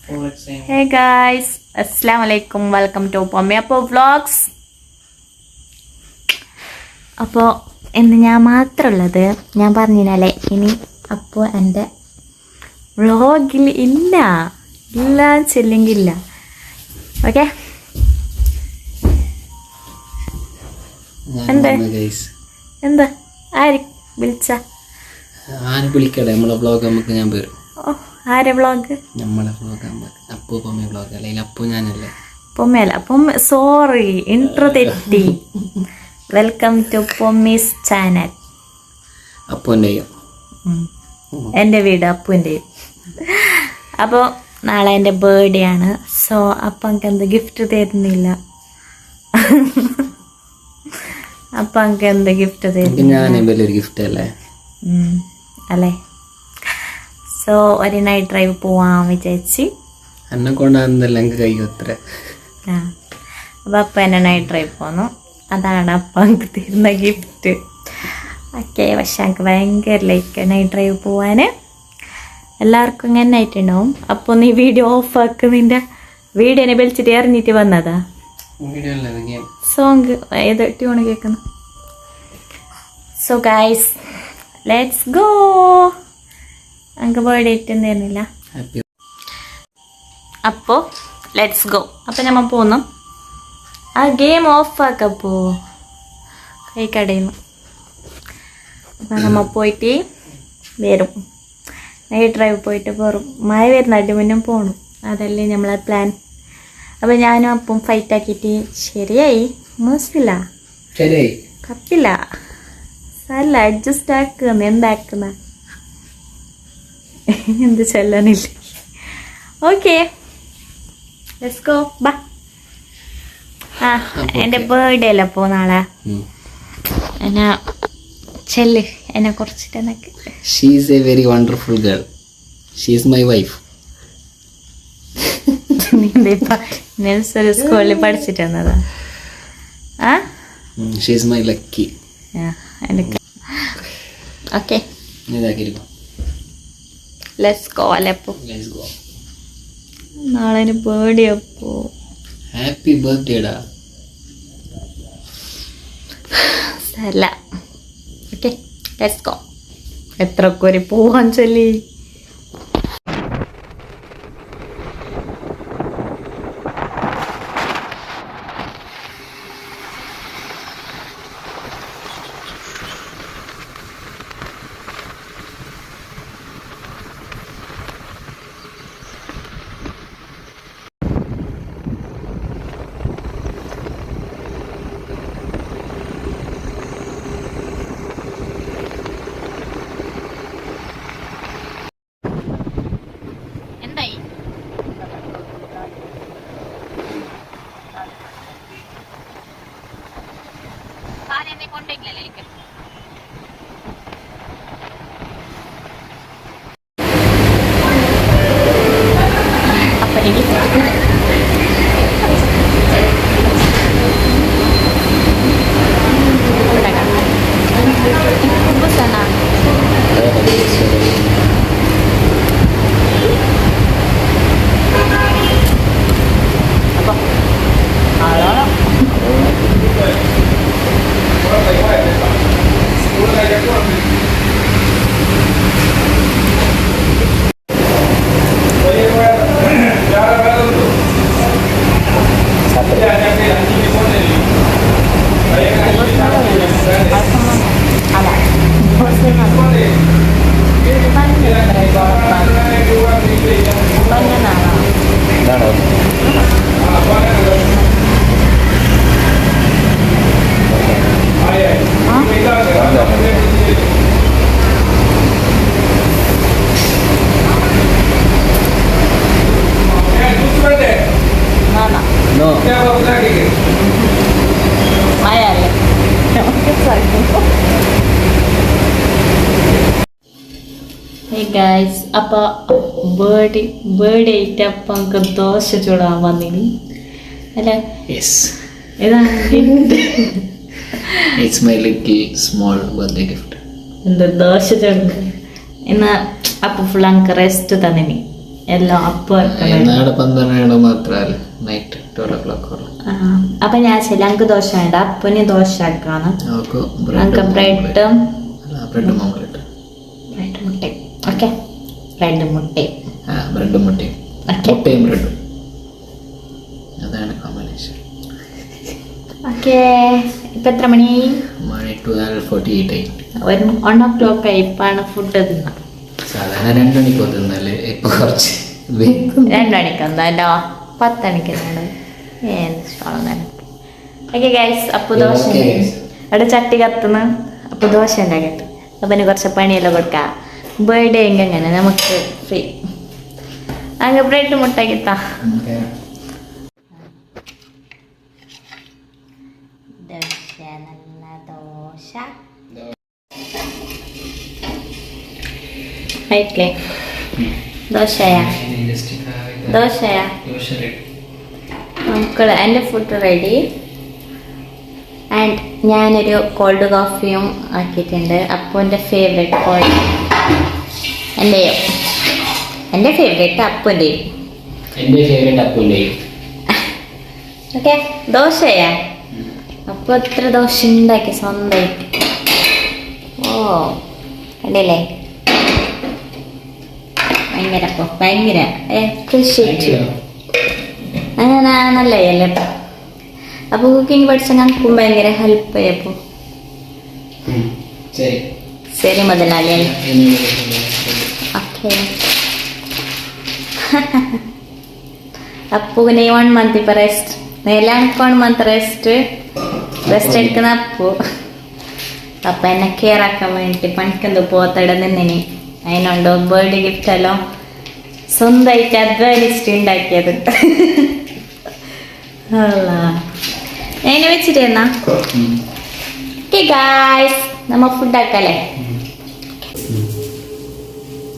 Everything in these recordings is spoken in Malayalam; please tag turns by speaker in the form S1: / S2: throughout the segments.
S1: Hey guys, Assalamualaikum. Welcome to Pommiappo Vlogs. അപ്പോൾ ഇന്ന് ഞാൻ മാത്രമുള്ളത്, ഞാൻ പറഞ്ഞില്ലേ ഇനി അപ്പോൾ എൻ്റെ വ്ളോഗിൽ ഇല്ല ചെല്ലെങ്കില്ല. ഓക്കെ, എന്താ ആര് വിളിച്ച
S2: വിളിക്കട്ടെ നമ്മളെ വ്ളോഗ് നമുക്ക് ഞാൻ വരും.
S1: ആരെ വ്ളോഗ്?
S2: നമ്മളെ വ്ളോഗ് അപ്പു പൊമ്മ വ്ളോഗ് അല്ലെങ്കിൽ അപ്പു ഞാനല്ലേ
S1: പൊമ്മയല്ല പൊമ്മ, സോറി ഇൻട്രോ തെറ്റി. Welcome to Pommi's channel.
S2: അപ്പുവിൻ്റെയും
S1: എൻ്റെ വീട് അപ്പുവിൻ്റെയും. അപ്പോൾ നാളെ എൻ്റെ ബർത്ത്ഡേ ആണ്. സോ അപ്പം എനിക്ക് എന്ത് ഗിഫ്റ്റ് തരുന്നില്ല. അപ്പം എനിക്ക് എന്ത് ഗിഫ്റ്റ് തരുന്നില്ല?
S2: ഞാൻ വലിയൊരു ഗിഫ്റ്റ് അല്ലേ
S1: അല്ലേ? സോ ഒരു നൈറ്റ് ഡ്രൈവ് പോവാൻ വിചാരിച്ച്
S2: എന്നെ കൊണ്ടാകുന്നില്ല എനിക്ക് കഴിയും അത്ര.
S1: അപ്പം അപ്പം എന്നെ നൈറ്റ് ഡ്രൈവ് പോന്നു. അതാണ് അപ്പം എനിക്ക് തരുന്ന ഗിഫ്റ്റ്. ഓക്കെ, പക്ഷെ എനിക്ക് ഭയങ്കര ലൈക്ക് നൈറ്റ് ഡ്രൈവ് പോവാൻ. എല്ലാവർക്കും ഇങ്ങനെ ആയിട്ടുണ്ടാവും. അപ്പോൾ നീ വീഡിയോ ഓഫാക്ക്. നിൻ്റെ വീഡിയോനെ വിളിച്ചിട്ട് എറിഞ്ഞിട്ട് വന്നതാ. സോങ് ഏത് ട്യൂണ് കേൾക്കുന്നു? So guys, let's go. എനിക്ക് ബർത്ത്ഡേ ഇട്ടുണ്ടായിരുന്നില്ല. അപ്പോൾ ലെറ്റ്സ് ഗോ. അപ്പം നമ്മൾ പോന്നു. ആ ഗെയിം ഓഫാക്കപ്പോ കൈ കടയുന്നു. അപ്പം നമ്മൾ പോയിട്ട് വരും. നൈറ്റ് ഡ്രൈവ് പോയിട്ട് പോറും. മഴ വരുന്നതിന് മുന്നേ പോകണം. അതല്ലേ നമ്മളെ പ്ലാൻ. അപ്പം ഞാനും അപ്പം ഫൈറ്റ് ആക്കിയിട്ട് ശരിയായി. മോശമില്ല, കപ്പില്ല, അല്ല അഡ്ജസ്റ്റ് ആക്കുന്ന. എന്താക്കുന്ന എന്ത് ചെല്ലാനില്ല. Okay, let's go. ബാ. ആ, എൻ്റെ ബർത്ത്ഡേ അല്ല അപ്പോൾ നാളെ. എന്നാ ചെല്ല്, എന്നെ കുറച്ചിട്ട് എന്നൊക്കെ.
S2: She is A very wonderful girl. She is my wife.
S1: Nursery സ്കൂളിൽ പഠിച്ചിട്ട് വന്നതാ. ആ,
S2: she is my lucky.
S1: Okay, let's go. അല്ലേ അപ്പോൾ നാളെ ബർത്ത്ഡേ. അപ്പോൾ
S2: ഹാപ്പി ബർത്ത്ഡേടാ.
S1: അല്ല, ഓക്കെ ലെറ്റ്സ് ഗോ. എത്ര കുറി പോവാൻ ചൊല്ലി. ഗൈസ്, അപ്പോൾ ബർത്ത്ഡേ ആയിട്ട് അപ്പം നമുക്ക് ദോശ ചൂടാൻ വന്നിനി അല്ലേ? ഇതാണ്
S2: it's my little small birthday gift.
S1: എന്ത് ദോശ ചൂടുക. ഇന്ന് അപ്പം ഫുൾ എനിക്ക് റെസ്റ്റ് തന്നിനി. എല്ലാം അപ്പം
S2: നാളെ 12 മാത്രമല്ല നൈറ്റ് 12 o'clock.
S1: അപ്പൊ ഞാൻ ശരി ഞങ്ങൾക്ക് ദോശ വേണ്ട അപ്പന് ദോശ ആക്കാണ് ഞങ്ങൾക്ക് ബ്രെഡും
S2: ബ്രെഡ് ഓംലെറ്റ്
S1: ബ്രെഡ് മുട്ടയും ഓക്കെ ബ്രെഡ് മുട്ടയും
S2: ബ്രെഡും മുട്ടയും മുട്ടയും ബ്രെഡും അതാണ് കോമ്പിനേഷൻ.
S1: ഓക്കെ ഇപ്പൊ എത്ര മണി?
S2: മണി 12:48.
S1: 1 o'clock ആയി. ഇപ്പാണ് ഫുഡ് തിന്ന.
S2: സാധാരണ 2 മണിക്ക് തിന്നല്ലേ, ഇപ്പൊ കുറച്ച്
S1: 2 മണിക്ക് എന്താ 10 മണിക്ക് ഓക്കെ ഗൈസ്. അപ്പൊ ദോശ അവിടെ ചട്ടി കത്തുന്നു. അപ്പൊ ദോശ ഉണ്ടാക്കട്ടെ. അപ്പൊ കുറച്ച് പണിയെല്ലാം കൊടുക്കാം. ബർത്ത്ഡേ എങ്ങനെ നമുക്ക് ഫ്രീ അങ്ങ് ബ്രെഡ് മുട്ട കിട്ടാ. ദോശ നല്ല ദോശ ആയിട്ടില്ലേ? ദോശയാ ദോശയാ മക്കള്. എൻ്റെ ഫുഡ് റെഡി. ആൻഡ് ഞാനൊരു കോൾഡ് കോഫിയും ആക്കിയിട്ടുണ്ട്. അപ്പോൾ എൻ്റെ ഫേവറേറ്റ് കോൾഡ് എൻ്റെയോ എൻ്റെ ഫേവറേറ്റ് അപ്പൻ്റെയും ഓക്കെ. ദോശയാ. അപ്പോൾ എത്ര ദോശ ഉണ്ടാക്കി സ്വന്തമായിട്ട്. ഓ കണ്ടില്ലേ? ഭയങ്കര അപ്രീഷിയേറ്റ്. അങ്ങനെ നല്ല അല്ലേ? അപ്പോൾ കുക്കിംഗ് പഠിച്ച ഞങ്ങൾക്കും ഭയങ്കര ഹെൽപ്പ് ചെയ്യപ്പോൾ. ശരി മുതലാളി. ഓക്കെ. അപ്പൂന് 1 month ഇപ്പൊ റെസ്റ്റ്. നേലാണക്ക് 1 month റെസ്റ്റ് എടുക്കുന്ന അപ്പൊ എന്നെ കെയർ ആക്കാൻ വേണ്ടിട്ട് പണിക്കെന്തോ പോത്തട നിന്നിനി. അതിനുണ്ടോ ബർത്ത്ഡേ ഗിഫ്റ്റ് എല്ലാം സ്വന്തമായിട്ട് അധ്വാനിച്ചിട്ട് ഉണ്ടാക്കിയത്. എങ്ങനെ വെച്ചിട്ട് എന്നാ ഓക്കെ ഗായ്സ് നമ്മ ഫുഡ് ആക്കല്ലേ.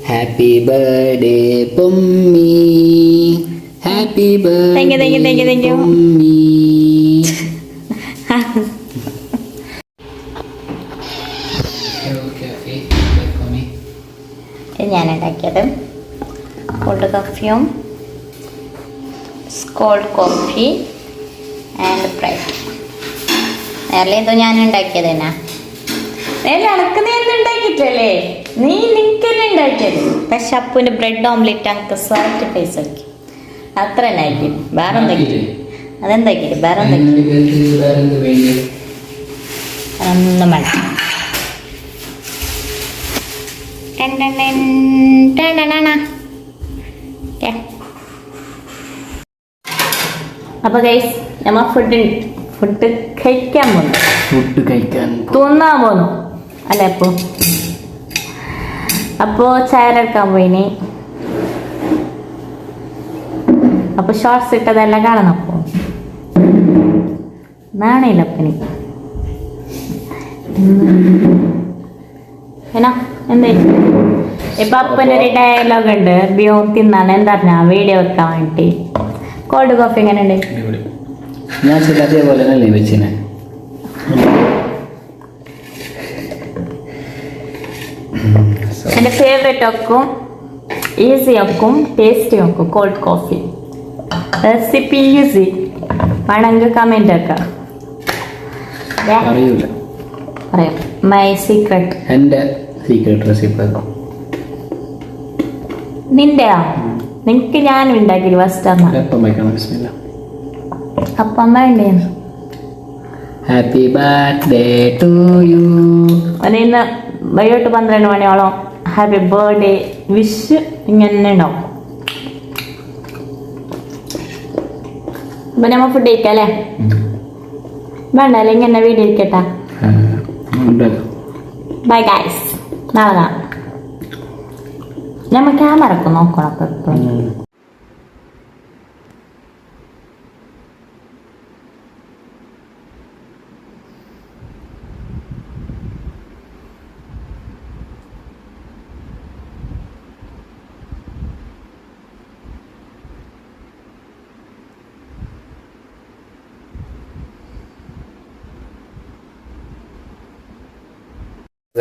S2: Happy birthday Pommi, happy birthday Pommi.
S1: ഞാൻ ഉണ്ടാക്കിയത് കോൾഡ് കോഫിയും കോൾഡ് കോഫി ആൻഡ് ബ്രെഡ്. നേരത്തെ എന്തോ ഞാൻ ഉണ്ടാക്കിയത് തന്നെ. എനക്ക് നീ ഒന്നും ഉണ്ടാക്കിയിട്ടല്ലേ? നിനക്കെന്നെ ഉണ്ടാക്കിയത്. പക്ഷെ അപ്പൂൻ്റെ ബ്രെഡ് ഓംലെറ്റ് എനിക്ക് സാറ്റിസ്ഫൈസ് ആക്കി. അത്ര തന്നെ ആക്കി. വേറെ എന്തെങ്കിലും അതെന്താക്കിട്ട് വേറെ എന്തെങ്കിലും ഒന്നും വേണ്ട. അപ്പൊ ഗൈസ് നമ്മ ഫുഡ് കഴിക്കാൻ തിന്നാൻ പോന്നു അല്ലേ? അപ്പോ ചായ എടുക്കാൻ പോയിനി. അപ്പൊ ഷോർട്സ് ഇട്ടതെല്ലാം കാണണം. അപ്പോ നാണയില്ലപ്പനി എന്നാ എന്താ ഇപ്പൊ അപ്പനൊരു ഡയലോഗ് ഉണ്ട്. ബിയോ തിന്നാണ് എന്താ പറഞ്ഞ വീഡിയോ വെക്കാൻ വേണ്ടി. കോൾഡ് കോഫി എങ്ങനെ ഉണ്ട്?
S2: ഞാൻ അതേപോലെ തന്നെ വെച്ചിനെ.
S1: എൻ്റെ ഫേവറേറ്റ് ഒക്കും ഈസി ഒക്കും ടേസ്റ്റി ഒക്കും കോൾഡ് കോഫി. റെസിപ്പി ഈസി വേണമെങ്കിൽ കമന്റ് ആക്കാം. പറയാം മൈ സീക്രട്ട്.
S2: എൻ്റെ സീക്രട്ട് റെസിപ്പി
S1: നിന്റെയാ? നിനക്ക് ഞാൻ ഉണ്ടാക്കി ഫസ്റ്റ് അപ്പം വേണ്ടേ?
S2: Happy birthday to you.
S1: ഇന്ന് വൈകിട്ട് 12 മണിയോളം ഹാപ്പി ബർത്ത്ഡേ വിഷ് ഇങ്ങനെ ഉണ്ടാവും. അപ്പൊ നമ്മ ഫുഡ് കഴിക്കാം അല്ലേ? വേണ്ടല്ലേ ഇങ്ങനെ വീഡിയോ ഇരിക്കട്ടാ. Bye guys. നാളെ കാണാം. നമ്മ ക്യാമറ ഒക്കെ നോക്കണം. അപ്പൊ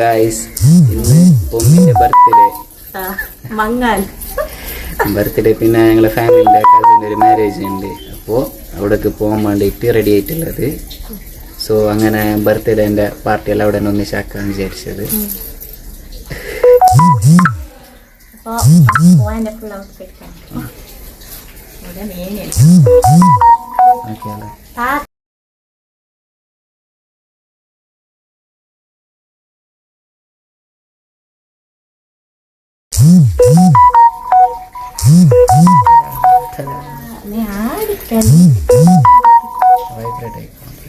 S2: ഗൈസ് ഇന്ന് പൊമ്മിന്റെ ബർത്ത്ഡേ.
S1: മങ്ങാൻ
S2: ബർത്ത്ഡേ പിന്നെ ഞങ്ങളെ ഫാമിലിൻ്റെ കസിൻ്റെ ഒരു മാരേജ് ഉണ്ട്. അപ്പോൾ അവിടേക്ക് പോകാൻ വേണ്ടിയിട്ട് റെഡി ആയിട്ടുള്ളത്. സോ അങ്ങനെ ബർത്ത്ഡേൻ്റെ പാർട്ടിയെല്ലാം അവിടെ നിന്ന് ഒന്നിച്ചാക്കാൻ വിചാരിച്ചത്. ഓക്കെ അല്ലേ.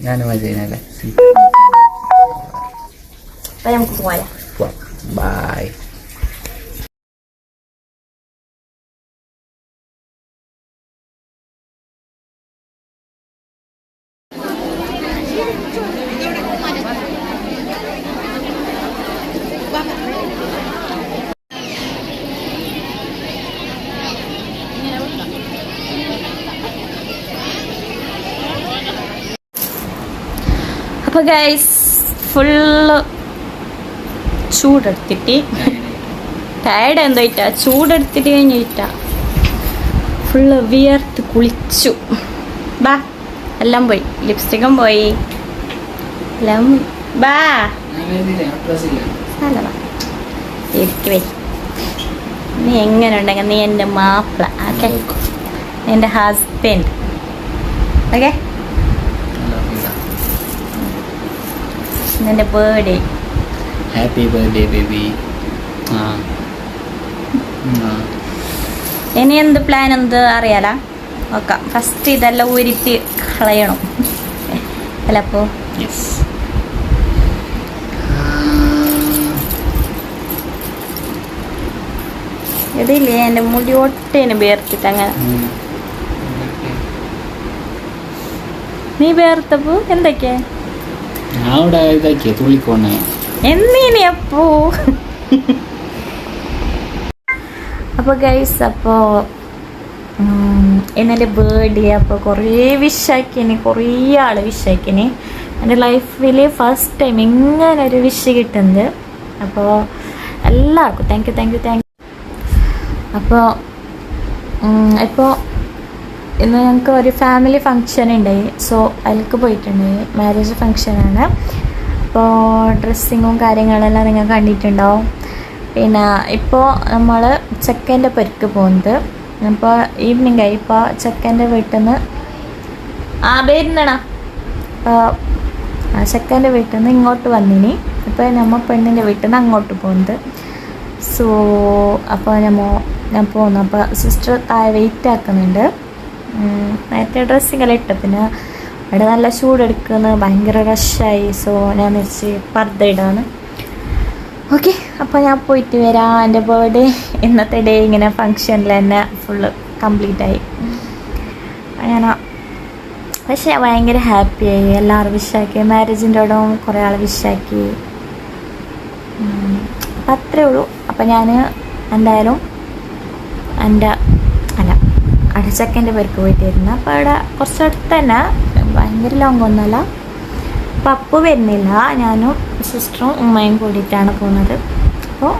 S2: ഞാനും മജീനല്ലേ.
S1: നമുക്ക് പോയാ
S2: ബൈ.
S1: അപ്പോൾ ഗൈസ് ഫുള്ള് ചൂടെടുത്തിട്ട് ടയർഡ് എന്തോയിട്ടാ ചൂടെടുത്തിട്ട് കഴിഞ്ഞിട്ടാ ഫുള്ള് വിയർത്ത് കുളിച്ചു. ബാ എല്ലാം പോയി, ലിപ്സ്റ്റിക്കും പോയി, എല്ലാം ബാ ഇരിക്കുവേ. നീ എങ്ങനെ ഉണ്ടെങ്കിൽ നീ എൻ്റെ മാപ്പിള, ഓക്കെ, എൻ്റെ ഹസ്ബൻഡ്, ഓക്കെ. എൻ്റെ ബർത്ത്ഡേ.
S2: Happy birthday baby.
S1: ഇനി എന്ത് പ്ലാൻ എന്ത് അറിയാലോ നോക്കാം. ഫസ്റ്റ് ഇതെല്ലാം ഊരിട്ട് കളയണം അല്ല. അപ്പോൾ ഇതില്ലേ എൻ്റെ മുടി ഒട്ടേന് വേർത്തിട്ട് അങ്ങനെ. നീ വേർത്തപ്പോ എന്തൊക്കെയാ എന്നീനി അപ്പോ. അപ്പോൾ ഗൈസ്, അപ്പോൾ ഇന്നലെ ബർത്ത്ഡേ. അപ്പോൾ കുറേ വിഷാക്കിന്, കുറേ ആൾ വിഷാക്കിന്. എൻ്റെ ലൈഫിൽ ഫസ്റ്റ് ടൈം ഇങ്ങനെ ഒരു വിഷ് കിട്ടുന്നത്. അപ്പോൾ എല്ലാവർക്കും thank you, thank you, thank you. അപ്പോൾ ഇപ്പോൾ ഇന്ന് ഞങ്ങൾക്ക് ഒരു ഫാമിലി ഫങ്ഷൻ ഉണ്ടായി. സോ അതിലേക്ക് പോയിട്ടുണ്ട്. മാരേജ് ഫങ്ഷനാണ്. അപ്പോൾ ഡ്രസ്സിങ്ങും കാര്യങ്ങളെല്ലാം നിങ്ങൾ കണ്ടിട്ടുണ്ടാവും. പിന്നെ ഇപ്പോൾ നമ്മൾ ചെക്കൻ്റെ പെരക്ക് പോകുന്നത്. അപ്പോൾ ഈവനിങ് ആയി. ഇപ്പോൾ ചെക്കൻ്റെ വീട്ടിൽ നിന്ന് വരുന്നണ. അപ്പോൾ ചെക്കൻ്റെ വീട്ടിൽ നിന്ന് ഇങ്ങോട്ട് വന്നിനി. ഇപ്പോൾ നമ്മൾ പെണ്ണിൻ്റെ വീട്ടിൽ നിന്ന് അങ്ങോട്ട് പോകുന്നത്. സോ അപ്പോൾ ഞാൻ പോകുന്നു. അപ്പോൾ സിസ്റ്റർ താഴെ വെയിറ്റ് ആക്കുന്നുണ്ട്. നേരത്തെ ഡ്രസ്സിങ്ങെല്ലാം ഇട്ട, പിന്നെ അവിടെ നല്ല ചൂടെടുക്കുന്നു, ഭയങ്കര റഷായി. സോ ഞാൻ വെച്ച് പർദ്ദ ഇടാണ്. ഓക്കെ, അപ്പോൾ ഞാൻ പോയിട്ട് വരാം. എൻ്റെ ബർത്ത്ഡേ ഇന്നത്തെ ഡേ ഇങ്ങനെ ഫങ്ഷനിൽ തന്നെ ഫുള്ള് കംപ്ലീറ്റ് ആയി. അങ്ങനെ പക്ഷേ ഭയങ്കര ഹാപ്പിയായി. എല്ലാവരും വിഷാക്കി. മാരേജിൻ്റെ അവിടെ കുറേ ആൾ വിഷാക്കി. അപ്പം അത്രേ ഉള്ളൂ. അപ്പം ഞാൻ എന്തായാലും എൻ്റെ അടച്ചക്കൻ്റെ പേർക്ക് പോയിട്ടായിരുന്നു. അപ്പോൾ അവിടെ കുറച്ചടുത്ത് തന്നെ, ഭയങ്കര ലോങ് ഒന്നുമല്ല. അപ്പം അപ്പു വരുന്നില്ല, ഞാനും സിസ്റ്ററും ഉമ്മയും കൂടിയിട്ടാണ് പോകുന്നത്. അപ്പോൾ